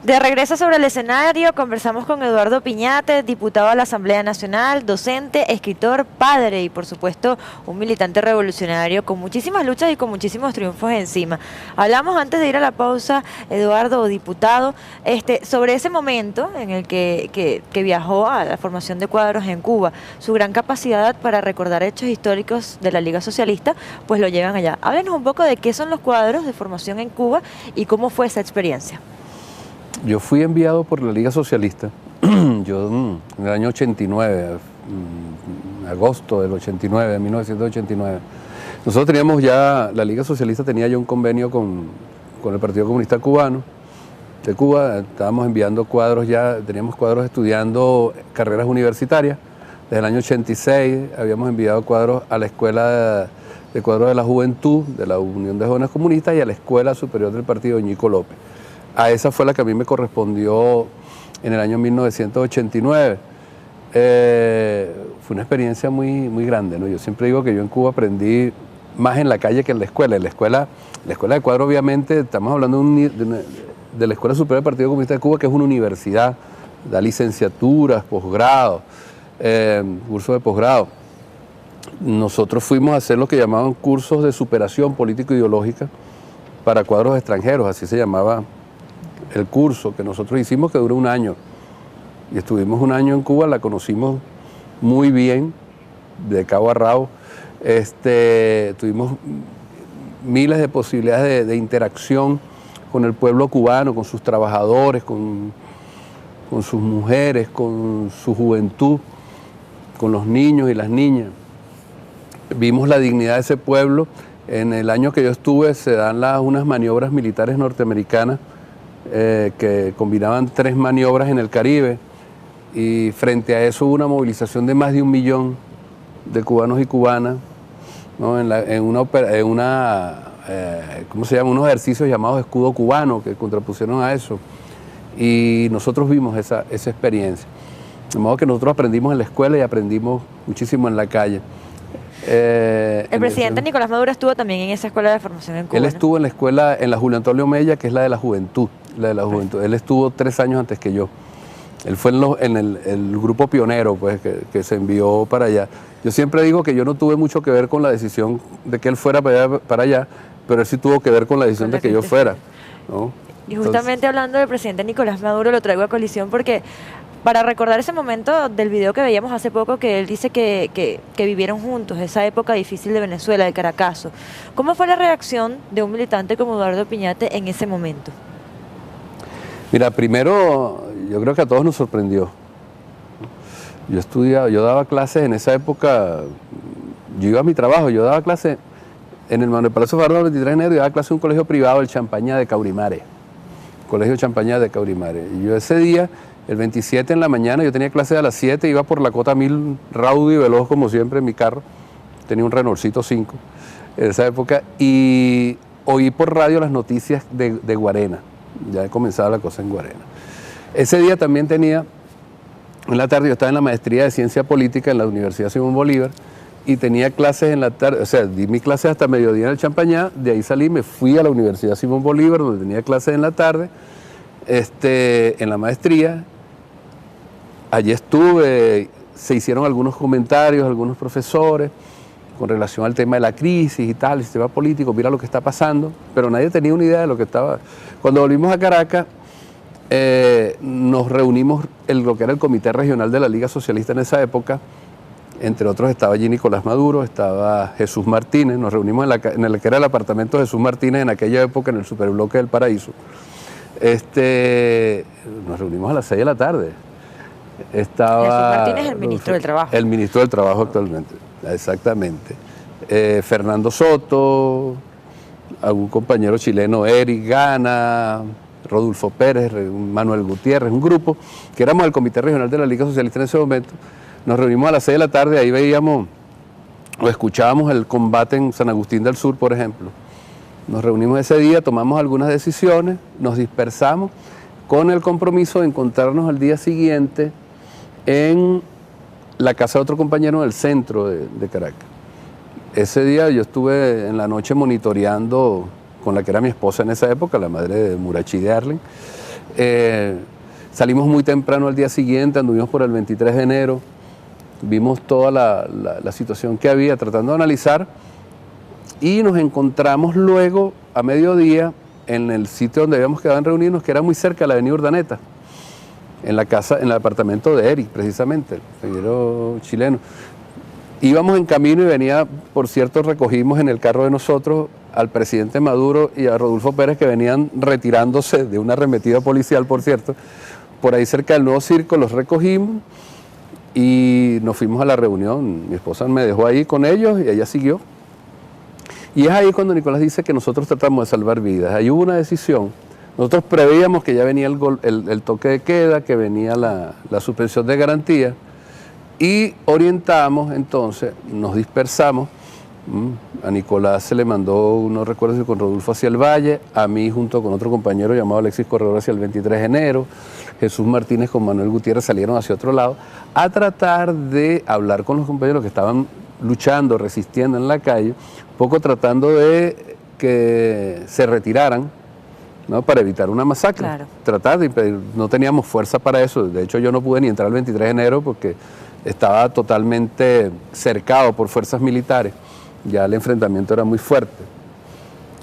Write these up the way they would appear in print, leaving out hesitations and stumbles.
De regreso sobre el escenario, conversamos con Eduardo Piñate, diputado a la Asamblea Nacional, docente, escritor, padre y por supuesto un militante revolucionario con muchísimas luchas y con muchísimos triunfos encima. Hablamos antes de ir a la pausa, Eduardo, diputado, sobre ese momento en el que viajó a la formación de cuadros en Cuba. Su gran capacidad para recordar hechos históricos de la Liga Socialista, pues lo llevan allá. Háblenos un poco de qué son los cuadros de formación en Cuba y cómo fue esa experiencia. Yo fui enviado por la Liga Socialista, yo en el año 89, agosto del 89, 1989. Nosotros teníamos ya, la Liga Socialista tenía ya un convenio con el Partido Comunista Cubano, de Cuba. Estábamos enviando cuadros ya, teníamos cuadros estudiando carreras universitarias. Desde el año 86 habíamos enviado cuadros a la Escuela de Cuadros de la Juventud, de la Unión de Jóvenes Comunistas, y a la Escuela Superior del Partido Ñico López. A esa fue la que a mí me correspondió en el año 1989. Fue una experiencia muy grande, ¿no? Yo siempre digo que yo en Cuba aprendí más en la calle que en la escuela. En la escuela de cuadro, obviamente, estamos hablando de la Escuela Superior del Partido Comunista de Cuba, que es una universidad, da licenciaturas, posgrados, cursos de posgrado. Nosotros fuimos a hacer lo que llamaban cursos de superación político-ideológica para cuadros extranjeros, así se llamaba el curso que nosotros hicimos, que duró un año. Y estuvimos un año en Cuba, la conocimos muy bien, de cabo a rabo. Tuvimos miles de posibilidades de interacción con el pueblo cubano, con sus trabajadores, con sus mujeres, con su juventud, con los niños y las niñas. Vimos la dignidad de ese pueblo. En el año que yo estuve se dan unas maniobras militares norteamericanas que combinaban 3 maniobras en el Caribe, y frente a eso hubo una movilización de más de 1 millón de cubanos y cubanas, ¿no? ¿Cómo se llama? Unos ejercicios llamados escudo cubano que contrapusieron a eso, y nosotros vimos esa experiencia. De modo que nosotros aprendimos en la escuela y aprendimos muchísimo en la calle. El presidente Nicolás Maduro estuvo también en esa escuela de formación en Cuba. Él estuvo en la escuela, en la Julio Antonio Mella, que es la de la juventud. Él estuvo 3 años antes que yo. Él fue en el grupo pionero, pues, que se envió para allá. Yo siempre digo que yo no tuve mucho que ver con la decisión de que él fuera para allá, pero él sí tuvo que ver con la decisión de que yo fuera, ¿no? Y justamente hablando del presidente Nicolás Maduro, lo traigo a colisión porque para recordar ese momento del video que veíamos hace poco, que él dice que vivieron juntos, esa época difícil de Venezuela, de Caracazo. ¿Cómo fue la reacción de un militante como Eduardo Piñate en ese momento? Mira, primero, yo creo que a todos nos sorprendió. Yo daba clases en esa época, yo iba a mi trabajo, yo daba clases en el Palacio Fajardo el 23 de enero, y daba clases en un colegio privado, el Champañá de Caurimare, Colegio Champañá de Caurimare. Y yo ese día, el 27 en la mañana, yo tenía clases a las 7, iba por la Cota 1000, raudo y veloz como siempre en mi carro, tenía un Renaultcito 5 en esa época, y oí por radio las noticias de Guarena. Ya comenzaba la cosa en Guarena. Ese día también tenía, en la tarde, yo estaba en la maestría de Ciencia Política en la Universidad Simón Bolívar, y tenía clases en la tarde, o sea, di mi clase hasta mediodía en el Champañá, de ahí salí, me fui a la Universidad Simón Bolívar, donde tenía clases en la tarde, en la maestría. Allí estuve, se hicieron algunos comentarios, algunos profesores, con relación al tema de la crisis y tal, el sistema político, mira lo que está pasando, pero nadie tenía una idea de lo que estaba. Cuando volvimos a Caracas, nos reunimos en lo que era el Comité Regional de la Liga Socialista en esa época. Entre otros estaba allí Nicolás Maduro, estaba Jesús Martínez. Nos reunimos en el que era el apartamento de Jesús Martínez en aquella época, en el Superbloque del Paraíso. Nos reunimos a las 6 de la tarde. Jesús Martínez es el ministro del Trabajo. El ministro del Trabajo actualmente, exactamente. Fernando Soto, algún compañero chileno, Eric Gana, Rodolfo Pérez, Manuel Gutiérrez, un grupo que éramos el Comité Regional de la Liga Socialista en ese momento. Nos reunimos a las 6 de la tarde, ahí veíamos o escuchábamos el combate en San Agustín del Sur, por ejemplo. Nos reunimos ese día, tomamos algunas decisiones, nos dispersamos con el compromiso de encontrarnos al día siguiente en la casa de otro compañero en el centro de Caracas. Ese día yo estuve en la noche monitoreando con la que era mi esposa en esa época, la madre de Murachi de Arlen, Salimos muy temprano al día siguiente, anduvimos por el 23 de enero, vimos toda la situación que había, tratando de analizar, y nos encontramos luego a mediodía en el sitio donde habíamos quedado en reunirnos, que era muy cerca de la avenida Urdaneta, en la casa, en el apartamento de Eric, precisamente, el ingeniero chileno. Íbamos en camino y venía, por cierto, recogimos en el carro de nosotros al presidente Maduro y a Rodolfo Pérez, que venían retirándose de una arremetida policial, por cierto, por ahí cerca del Nuevo Circo. Los recogimos y nos fuimos a la reunión. Mi esposa me dejó ahí con ellos y ella siguió. Y es ahí cuando Nicolás dice que nosotros tratamos de salvar vidas. Ahí hubo una decisión. Nosotros preveíamos que ya venía el toque de queda, que venía la suspensión de garantía, y orientamos entonces, nos dispersamos. A Nicolás se le mandó, no recuerdo si con Rodolfo hacia el Valle, a mí junto con otro compañero llamado Alexis Corredor hacia el 23 de enero, Jesús Martínez con Manuel Gutiérrez salieron hacia otro lado a tratar de hablar con los compañeros que estaban luchando, resistiendo en la calle, un poco tratando de que se retiraran, ¿no?, para evitar una masacre. Claro. Tratar de impedir, no teníamos fuerza para eso. De hecho, yo no pude ni entrar el 23 de enero porque estaba totalmente cercado por fuerzas militares. Ya el enfrentamiento era muy fuerte.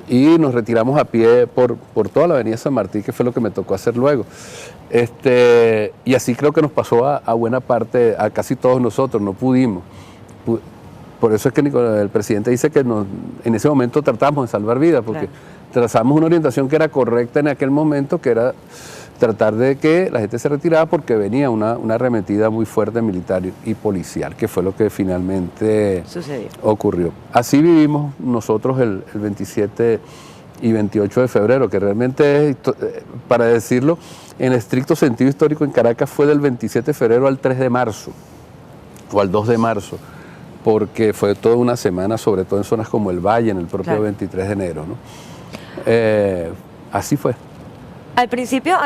Y nos retiramos a pie por toda la avenida San Martín, que fue lo que me tocó hacer luego. Y así creo que nos pasó a buena parte, a casi todos nosotros, no pudimos. Por eso es que el presidente dice que en ese momento tratamos de salvar vidas, porque trazamos una orientación que era correcta en aquel momento, que era tratar de que la gente se retirara porque venía una arremetida muy fuerte militar y policial, que fue lo que finalmente ocurrió. Así vivimos nosotros el 27 y 28 de febrero, que realmente es, para decirlo, en estricto sentido histórico en Caracas fue del 27 de febrero al 3 de marzo, o al 2 de marzo, porque fue toda una semana, sobre todo en zonas como el Valle, en el propio 23 de enero, ¿no? Así fue. Al principio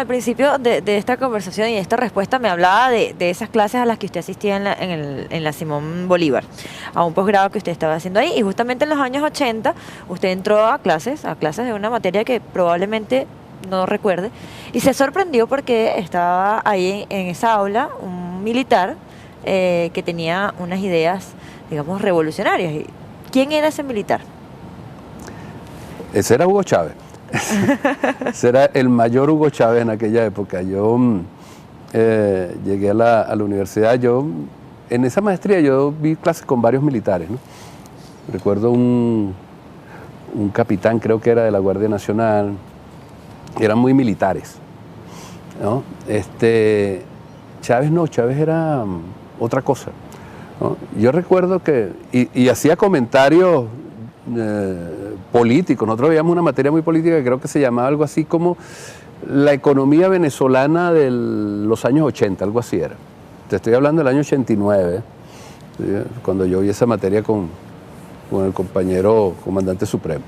de esta conversación y de esta respuesta me hablaba de esas clases a las que usted asistía en la Simón Bolívar, a un posgrado que usted estaba haciendo ahí, y justamente en los años 80 usted entró a clases de una materia que probablemente no recuerde, y se sorprendió porque estaba ahí en esa aula un militar que tenía unas ideas, digamos, revolucionarias. ¿Quién era ese militar? Ese era Hugo Chávez. Ese era el mayor Hugo Chávez en aquella época. Yo llegué a la universidad, en esa maestría yo vi clases con varios militares, ¿no? Recuerdo un capitán, creo que era de la Guardia Nacional, eran muy militares, ¿no? Chávez no, Chávez era otra cosa, ¿no? Yo recuerdo que, y hacía comentarios políticos. Nosotros veíamos una materia muy política que creo que se llamaba algo así como la economía venezolana de los años 80, algo así era. Te estoy hablando del año 89, ¿sí?, cuando yo vi esa materia con el compañero comandante supremo.